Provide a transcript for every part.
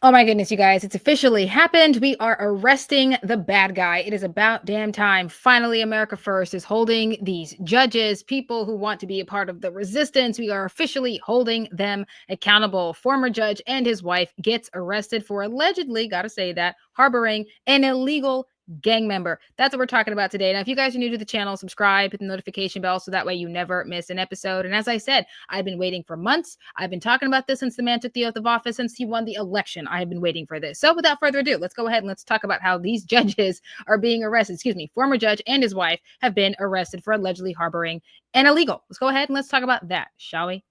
Oh my goodness, you guys, it's officially happened. We are arresting the bad guy. It is about damn time. Finally, America First is holding these judges, people who want to be a part of the resistance. We are officially holding them accountable. Former judge and his wife gets arrested for allegedly, gotta say that, harboring an illegal gang member. That's what we're talking about today. Now, if you guys are new to the channel, subscribe, hit the notification bell so that way you never miss an episode. And as I said, I've been waiting for months. I've been talking about this since the man took the oath of office, since he won the election. I have been waiting for this. So without further ado, let's go ahead and let's talk about how these judges are being arrested. Excuse me, former judge and his wife have been arrested for allegedly harboring an illegal. Let's go ahead and let's talk about that, shall we?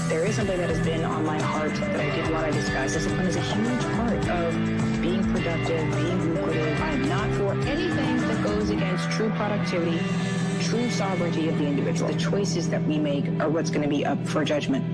There is something that has been on my heart that I did want to discuss. Discipline is a huge part of being productive, being lucrative. I'm not for anything that goes against true productivity, true sovereignty of the individual. The choices that we make are what's going to be up for judgment.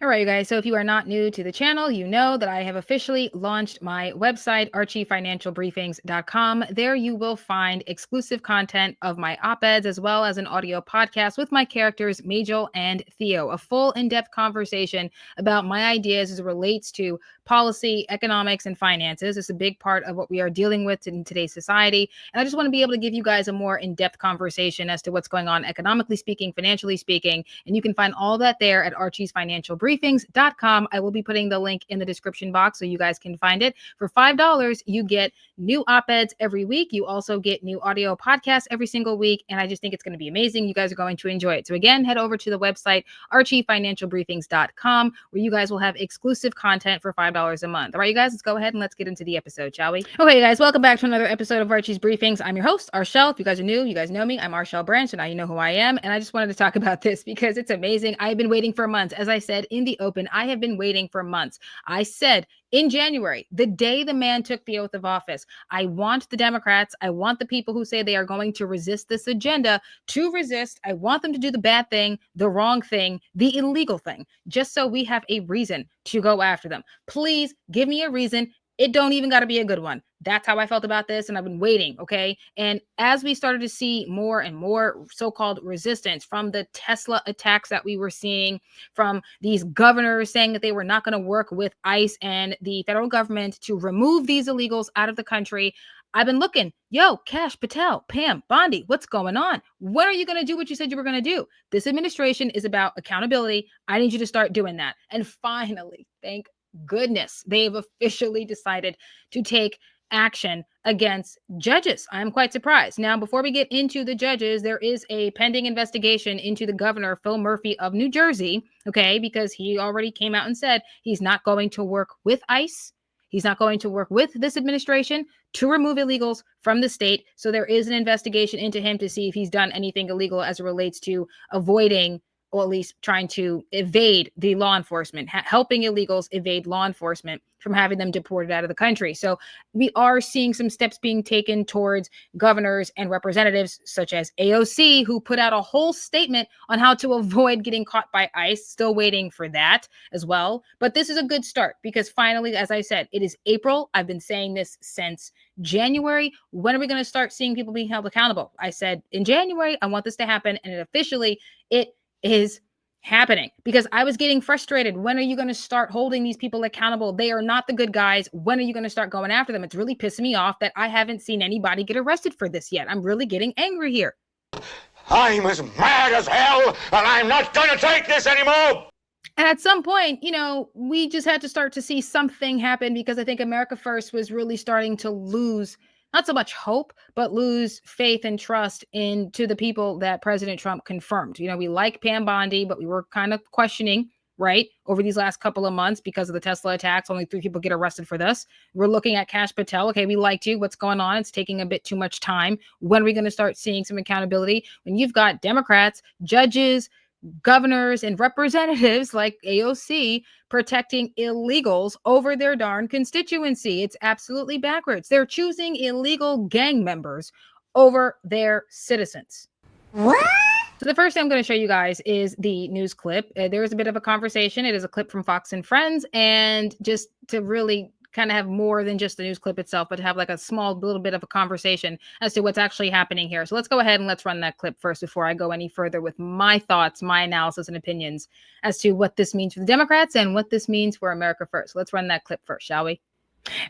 All right, you guys. So if you are not new to the channel, you know that I have officially launched my website, archiefinancialbriefings.com. There you will find exclusive content of my op-eds as well as an audio podcast with my characters, Majel and Theo, a full in-depth conversation about my ideas as it relates to policy, economics, and finances. It's a big part of what we are dealing with in today's society. And I just want to be able to give you guys a more in-depth conversation as to what's going on economically speaking, financially speaking. And you can find all that there at archiesfinancialbriefings.com. I will be putting the link in the description box so you guys can find it. For $5, you get new op-eds every week. You also get new audio podcasts every single week. And I just think it's going to be amazing. You guys are going to enjoy it. So again, head over to the website, archiefinancialbriefings.com, where you guys will have exclusive content for $5 a month. All right, you guys, let's go ahead and let's get into the episode, shall we? Okay, you guys, welcome back to another episode of Archie's Briefings. I'm your host, Arshel. If you guys are new, you guys know me. I'm Arshel Branch, and now you know who I am. And I just wanted to talk about this because it's amazing. I've been waiting for months. As I said in the open, I have been waiting for months. I said in January, the day the man took the oath of office, I want the Democrats, I want the people who say they are going to resist this agenda to resist. I want them to do the bad thing, the wrong thing, the illegal thing, just so we have a reason to go after them. Please give me a reason. It don't even got to be a good one. That's how I felt about this, and I've been waiting, okay? And as we started to see more and more so-called resistance from the Tesla attacks that we were seeing, from these governors saying that they were not going to work with ICE and the federal government to remove these illegals out of the country, I've been looking. Yo, Kash Patel, Pam Bondi, what's going on? When are you going to do what you said you were going to do? This administration is about accountability. I need you to start doing that. And finally, thank goodness, they've officially decided to take action against judges. I'm quite surprised. Now, before we get into the judges, there is a pending investigation into the governor, Phil Murphy of New Jersey, okay, because he already came out and said he's not going to work with ICE. He's not going to work with this administration to remove illegals from the state. So there is an investigation into him to see if he's done anything illegal as it relates to avoiding, or at least trying to evade the law enforcement, helping illegals evade law enforcement from having them deported out of the country. So we are seeing some steps being taken towards governors and representatives such as AOC, who put out a whole statement on how to avoid getting caught by ICE. Still waiting for that as well. But this is a good start because finally, as I said, it is April. I've been saying this since January. When are we going to start seeing people being held accountable? I said in January, I want this to happen. And it is happening because I was getting frustrated. When are you going to start holding these people accountable? They are not the good guys. When are you going to start going after them? It's really pissing me off that I haven't seen anybody get arrested for this yet. I'm really getting angry here. I'm as mad as hell, and I'm not going to take this anymore. And at some point, we just had to start to see something happen because I think America First was really starting to lose not so much hope, but lose faith and trust into the people that President Trump confirmed. We like Pam Bondi, but we were kind of questioning, right, over these last couple of months because of the Tesla attacks. Only 3 people get arrested for this. We're looking at Kash Patel. Okay, we liked you. What's going on? It's taking a bit too much time. When are we going to start seeing some accountability? When you've got Democrats, judges, governors, and representatives like AOC protecting illegals over their darn constituency. It's absolutely backwards. They're choosing illegal gang members over their citizens. What? So the first thing I'm going to show you guys is the news clip. There is a bit of a conversation. It is a clip from Fox and Friends. And just to really kind of have more than just the news clip itself, but to have like a small little bit of a conversation as to what's actually happening here. So let's go ahead and let's run that clip first before I go any further with my thoughts, my analysis and opinions as to what this means for the Democrats and what this means for America First. Let's run that clip first, shall we?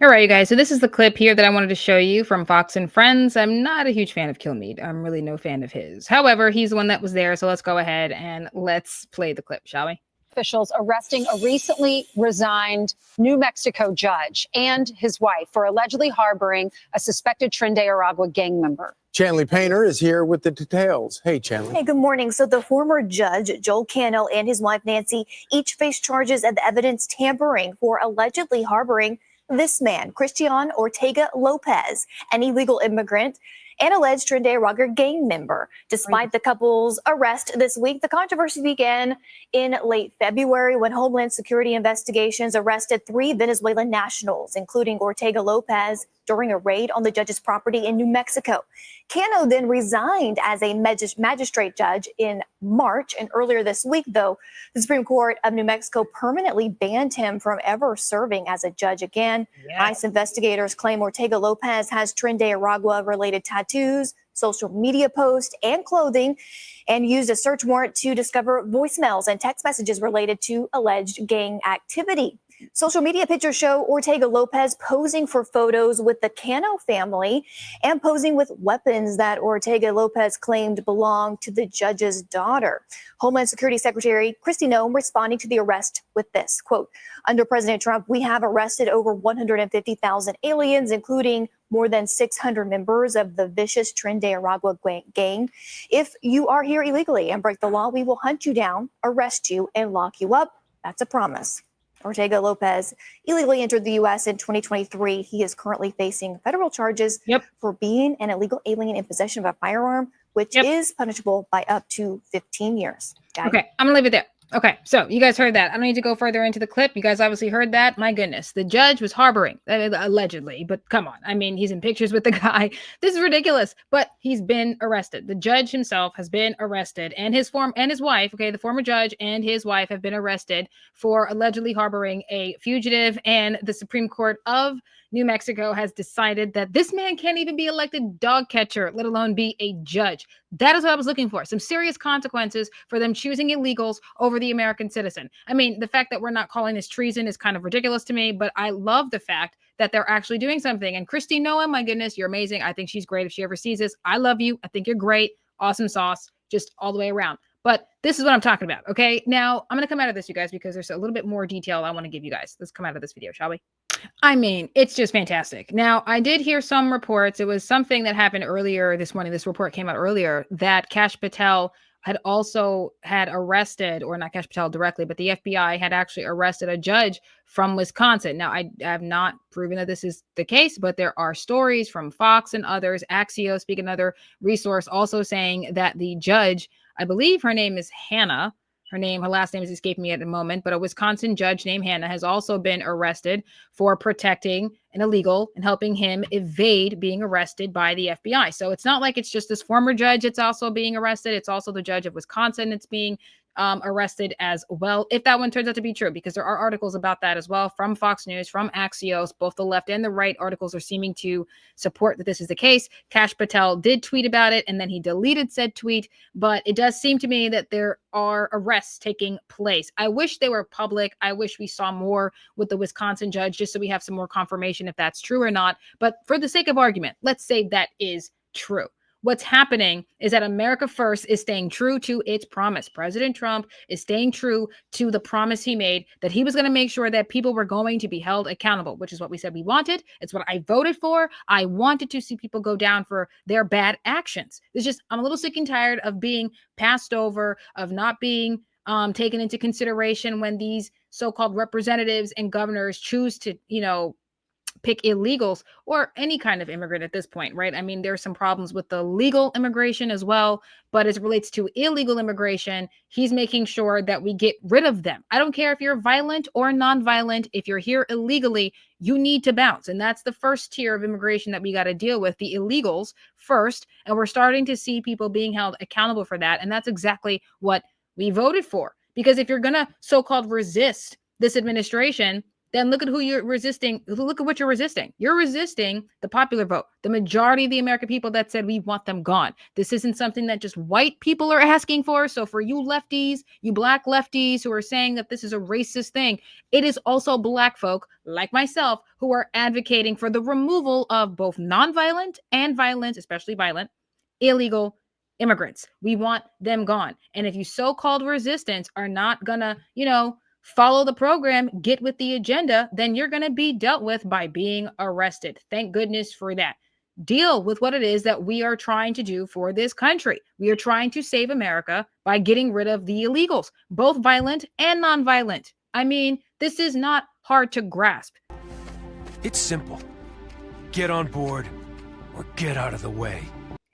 All right, you guys. So this is the clip here that I wanted to show you from Fox and Friends. I'm not a huge fan of Kilmeade. I'm really no fan of his. However, he's the one that was there. So let's go ahead and let's play the clip, shall we? Officials arresting a recently resigned New Mexico judge and his wife for allegedly harboring a suspected Tren de Aragua gang member. Chanley Painter is here with the details. Hey, Chanley. Hey, good morning. So the former judge, Joel Cano, and his wife, Nancy, each face charges of evidence tampering for allegedly harboring this man, Christian Ortega Lopez, an illegal immigrant and alleged Tren de Aragua gang member. Despite the couple's arrest this week, the controversy began in late February when Homeland Security investigations arrested 3 Venezuelan nationals, including Ortega Lopez, during a raid on the judge's property in New Mexico. Cano then resigned as a magistrate judge in March, and earlier this week, though, the Supreme Court of New Mexico permanently banned him from ever serving as a judge again. Yes. ICE investigators claim Ortega Lopez has Tren de Aragua-related tattoos, social media posts, and clothing, and used a search warrant to discover voicemails and text messages related to alleged gang activity. Social media pictures show Ortega Lopez posing for photos with the Cano family and posing with weapons that Ortega Lopez claimed belonged to the judge's daughter. Homeland Security Secretary Kristi Noem responding to the arrest with this, quote, "Under President Trump, we have arrested over 150,000 aliens, including more than 600 members of the vicious Tren de Aragua gang. If you are here illegally and break the law, we will hunt you down, arrest you, and lock you up. That's a promise." Ortega Lopez illegally entered the U.S. in 2023. He is currently facing federal charges for being an illegal alien in possession of a firearm, which is punishable by up to 15 years. Okay, I'm going to leave it there. Okay, so you guys heard that. I don't need to go further into the clip. You guys obviously heard that. My goodness, the judge was harboring, allegedly, but come on. I mean, he's in pictures with the guy. This is ridiculous, but he's been arrested. The judge himself has been arrested, and his wife, okay, the former judge and his wife have been arrested for allegedly harboring a fugitive, and the Supreme Court of New Mexico has decided that this man can't even be elected dog catcher, let alone be a judge. That is what I was looking for. Some serious consequences for them choosing illegals over the American citizen. I mean, the fact that we're not calling this treason is kind of ridiculous to me, but I love the fact that they're actually doing something. And Kristi Noem, my goodness, you're amazing. I think she's great if she ever sees this. I love you. I think you're great. Awesome sauce, just all the way around. But this is what I'm talking about, okay? Now, I'm going to come out of this, you guys, because there's a little bit more detail I want to give you guys. Let's come out of this video, shall we? I mean, it's just fantastic. Now, I did hear some reports. It was something that happened earlier this morning. This report came out earlier that Kash Patel had arrested, or not Kash Patel directly, but the FBI had actually arrested a judge from Wisconsin. Now, I have not proven that this is the case, but there are stories from Fox and others, Axios, speak another resource, also saying that the judge, I believe her name is Hannah. Her last name is escaping me at the moment, but a Wisconsin judge named Hannah has also been arrested for protecting an illegal and helping him evade being arrested by the FBI. So it's not like it's just this former judge that's also being arrested. It's also the judge of Wisconsin that's being arrested as well, if that one turns out to be true, because there are articles about that as well from Fox News, from Axios. Both the left and the right articles are seeming to support that this is the case. Kash Patel did tweet about it, and then he deleted said tweet, but it does seem to me that there are arrests taking place. I wish they were public. I wish we saw more with the Wisconsin judge, just so we have some more confirmation if that's true or not. But for the sake of argument, let's say that is true. What's happening is that America First is staying true to its promise. President Trump is staying true to the promise he made that he was going to make sure that people were going to be held accountable, which is what we said we wanted. It's what I voted for. I wanted to see people go down for their bad actions. It's just, I'm a little sick and tired of being passed over, of not being taken into consideration when these so-called representatives and governors choose to, pick illegals or any kind of immigrant at this point, right? I mean, there's some problems with the legal immigration as well, but as it relates to illegal immigration, he's making sure that we get rid of them. I don't care if you're violent or non-violent. If you're here illegally, you need to bounce. And that's the first tier of immigration that we got to deal with, the illegals first. And we're starting to see people being held accountable for that. And that's exactly what we voted for. Because if you're going to so-called resist this administration, then look at who you're resisting. Look at what you're resisting. You're resisting the popular vote, the majority of the American people that said we want them gone. This isn't something that just white people are asking for. So for you lefties, you black lefties who are saying that this is a racist thing, it is also black folk like myself who are advocating for the removal of both nonviolent and violent, especially violent, illegal immigrants. We want them gone. And if you so-called resistance are not gonna, follow the program, get with the agenda, then you're going to be dealt with by being arrested. Thank goodness for that. Deal with what it is that we are trying to do for this country. We are trying to save America by getting rid of the illegals, both violent and nonviolent. I mean, this is not hard to grasp. It's simple. Get on board or get out of the way.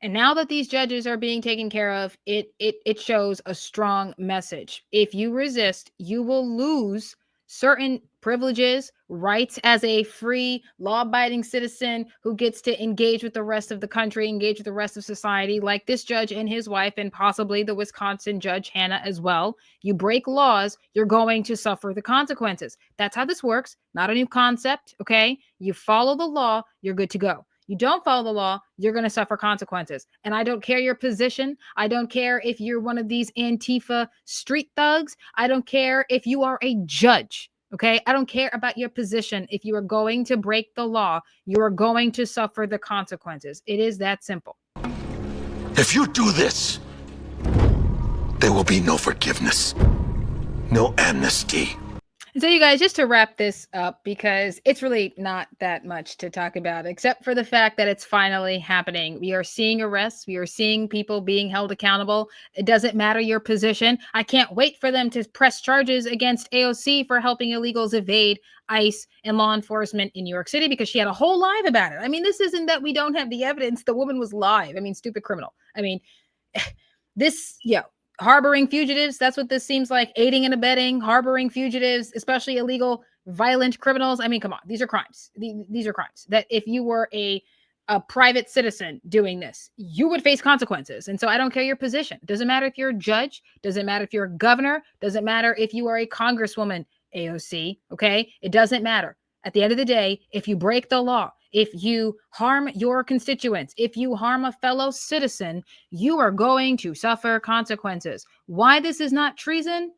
And now that these judges are being taken care of, it shows a strong message. If you resist, you will lose certain privileges, rights as a free, law-abiding citizen who gets to engage with the rest of the country, engage with the rest of society, like this judge and his wife, and possibly the Wisconsin judge, Hannah, as well. You break laws, you're going to suffer the consequences. That's how this works. Not a new concept, okay? You follow the law, you're good to go. You don't follow the law, you're going to suffer consequences. And I don't care your position. I don't care if you're one of these Antifa street thugs. I don't care if you are a judge. Okay. I don't care about your position. If you are going to break the law, you are going to suffer the consequences. It is that simple. If you do this, there will be no forgiveness, no amnesty. So you guys, just to wrap this up, because it's really not that much to talk about, except for the fact that it's finally happening. We are seeing arrests. We are seeing people being held accountable. It doesn't matter your position. I can't wait for them to press charges against AOC for helping illegals evade ICE and law enforcement in New York City, because she had a whole live about it. I mean, this isn't that we don't have the evidence. The woman was live. I mean, stupid criminal. I mean, harboring fugitives, that's what this seems like. Aiding and abetting, harboring fugitives, especially illegal, violent criminals. I mean, come on, these are crimes. These are crimes that if you were a private citizen doing this, you would face consequences. And so I don't care your position. Doesn't matter if you're a judge. Doesn't matter if you're a governor. Doesn't matter if you are a congresswoman, AOC. Okay? It doesn't matter. At the end of the day, if you break the law, if you harm your constituents, if you harm a fellow citizen, you are going to suffer consequences. Why this is not treason,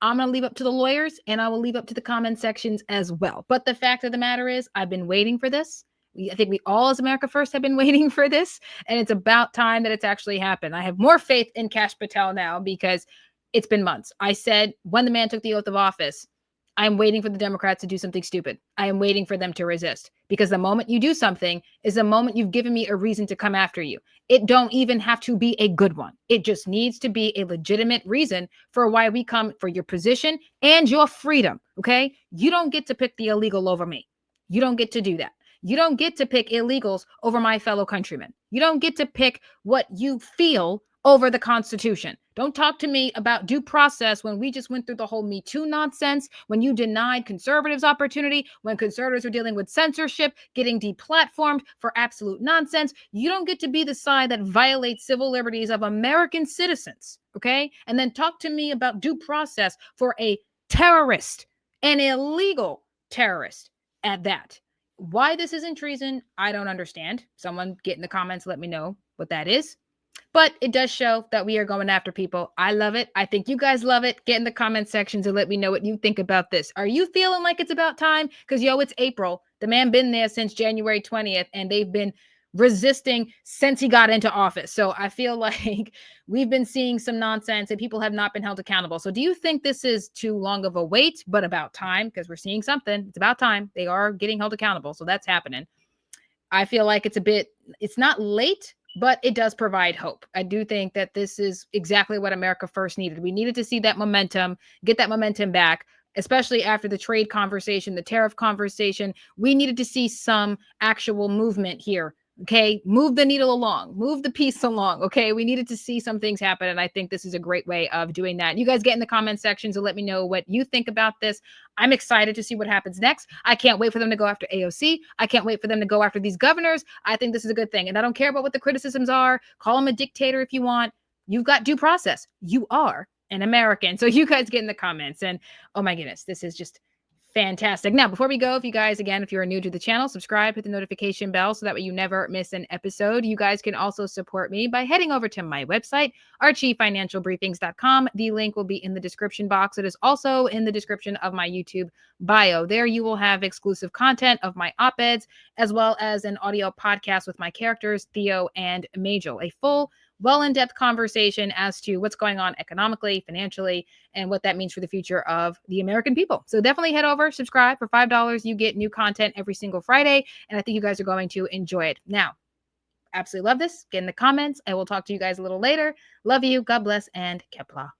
I'm going to leave up to the lawyers, and I will leave up to the comment sections as well. But the fact of the matter is, I've been waiting for this. I think we all as America First have been waiting for this, and it's about time that it's actually happened. I have more faith in Kash Patel now because it's been months. I said when the man took the oath of office, I'm waiting for the Democrats to do something stupid. I am waiting for them to resist, because the moment you do something is the moment you've given me a reason to come after you. It don't even have to be a good one. It just needs to be a legitimate reason for why we come for your position and your freedom. Okay. You don't get to pick the illegal over me. You don't get to do that. You don't get to pick illegals over my fellow countrymen. You don't get to pick what you feel over the Constitution. Don't talk to me about due process when we just went through the whole Me Too nonsense, when you denied conservatives opportunity, when conservatives were dealing with censorship, getting deplatformed for absolute nonsense. You don't get to be the side that violates civil liberties of American citizens, okay? And then talk to me about due process for a terrorist, an illegal terrorist at that. Why this isn't treason, I don't understand. Someone get in the comments, let me know what that is. But it does show that we are going after people. I love it. I think you guys love it. Get in the comment sections and let me know what you think about this. Are you feeling like it's about time? Because, it's April. The man been there since January 20th, and they've been resisting since he got into office. So I feel like we've been seeing some nonsense and people have not been held accountable. So do you think this is too long of a wait, but about time? Because we're seeing something. It's about time. They are getting held accountable. So that's happening. I feel like it's not late, but it does provide hope. I do think that this is exactly what America First needed. We needed to see that momentum, get that momentum back, especially after the trade conversation, the tariff conversation. We needed to see some actual movement here. Okay, move the needle along, move the piece along. Okay, we needed to see some things happen, and I think this is a great way of doing that. You guys get in the comment section to let me know what you think about this. I'm excited to see what happens next. I can't wait for them to go after AOC. I can't wait for them to go after these governors. I think this is a good thing, and I don't care about what the criticisms are. Call him a dictator if you want. You've got due process. You are an American. So you guys get in the comments, and oh my goodness, this is just Fantastic. Now, before we go, if you guys, again, if you're new to the channel, subscribe, hit the notification bell so that way you never miss an episode. You guys can also support me by heading over to my website, archiefinancialbriefings.com. The link will be in the description box. It is also in the description of my YouTube bio. There you will have exclusive content of my op-eds, as well as an audio podcast with my characters, Theo and Majel, a full in-depth conversation as to what's going on economically, financially, and what that means for the future of the American people. So definitely head over, subscribe. For $5, you get new content every single Friday, and I think you guys are going to enjoy it. Now, absolutely love this. Get in the comments. I will talk to you guys a little later. Love you. God bless, and Kepla.